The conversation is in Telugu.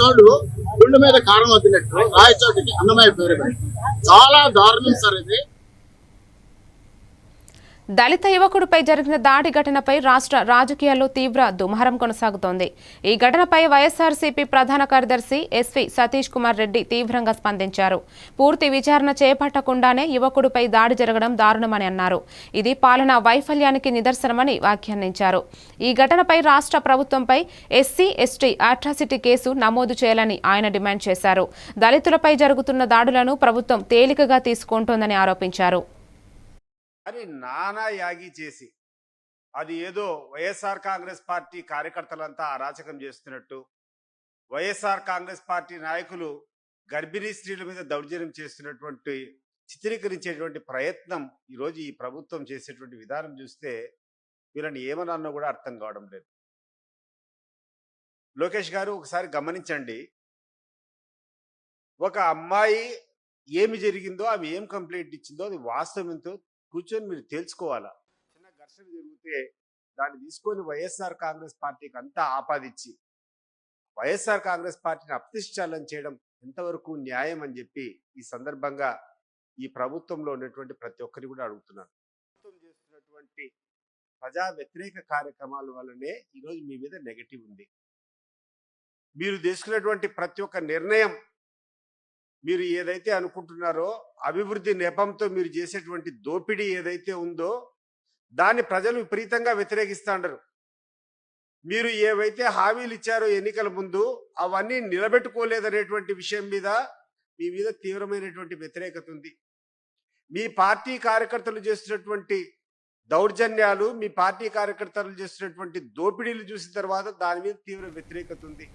తోడు గుండె మీద కారం వదిలినట్టు రాయచోటికి అన్నమయ్య పేరు చాలా దారుణం సార్ ఇది. దళిత యువకుడిపై జరిగిన దాడి ఘటనపై రాష్ట్ర రాజకీయాల్లో తీవ్ర దుమారం కొనసాగుతోంది. ఈ ఘటనపై వైఎస్ఆర్సీపీ ప్రధాన కార్యదర్శి ఎస్వి సతీష్ కుమార్ రెడ్డి తీవ్రంగా స్పందించారు. పూర్తి విచారణ చేపట్టకుండానే యువకుడిపై దాడి జరగడం దారుణమని అన్నారు. ఇది పాలనా వైఫల్యానికి నిదర్శనమని వ్యాఖ్యానించారు. ఈ ఘటనపై రాష్ట్ర ప్రభుత్వంపై ఎస్సీ ఎస్టీ అట్రాసిటీ కేసు నమోదు చేయాలని ఆయన డిమాండ్ చేశారు. దళితులపై జరుగుతున్న దాడులను ప్రభుత్వం తేలికగా తీసుకుంటోందని ఆరోపించారు. అని నానా యాగి చేసి అది ఏదో వైఎస్ఆర్ కాంగ్రెస్ పార్టీ కార్యకర్తలంతా అరాచకం చేస్తున్నట్టు, వైఎస్ఆర్ కాంగ్రెస్ పార్టీ నాయకులు గర్భిణీ స్త్రీల మీద దౌర్జన్యం చేస్తున్నటువంటి చిత్రీకరించేటువంటి ప్రయత్నం ఈరోజు ఈ ప్రభుత్వం చేసేటువంటి విధానం చూస్తే వీళ్ళని ఏమన్నా కూడా అర్థం కావడం లేదు. లోకేష్ గారు ఒకసారి గమనించండి, ఒక అమ్మాయి ఏమి జరిగిందో, ఆమె ఏం కంప్లైంట్ ఇచ్చిందో అది వాస్తవం ఎంతో కూర్చొని మీరు తెలుసుకోవాలా. చిన్న ఘర్షణ జరిగితే దాన్ని తీసుకొని వైఎస్ఆర్ కాంగ్రెస్ పార్టీకి అంతా ఆపాదించి వైఎస్ఆర్ కాంగ్రెస్ పార్టీని అప్రతిష్టాలను చేయడం ఎంతవరకు న్యాయం అని చెప్పి ఈ సందర్భంగా ఈ ప్రభుత్వంలో ఉన్నటువంటి ప్రతి ఒక్కరి కూడా అడుగుతున్నాను. ప్రభుత్వం చేస్తున్నటువంటి ప్రజా వ్యతిరేక కార్యక్రమాల వల్లనే ఈరోజు మీ మీద నెగటివ్ ఉంది. మీరు తీసుకున్నటువంటి ప్రతి ఒక్క నిర్ణయం, మీరు ఏదైతే అనుకుంటున్నారో అభివృద్ధి నెపంతో మీరు చేసేటువంటి దోపిడీ ఏదైతే ఉందో దాన్ని ప్రజలు విపరీతంగా వ్యతిరేకిస్తాండరు. మీరు ఏవైతే హామీలు ఇచ్చారో ఎన్నికల ముందు అవన్నీ నిలబెట్టుకోలేదనేటువంటి విషయం మీద మీ మీద తీవ్రమైనటువంటి వ్యతిరేకత ఉంది. మీ పార్టీ కార్యకర్తలు చేస్తున్నటువంటి దౌర్జన్యాలు, మీ పార్టీ కార్యకర్తలు చేస్తున్నటువంటి దోపిడీలు చూసిన తర్వాత దాని మీద తీవ్ర వ్యతిరేకత ఉంది.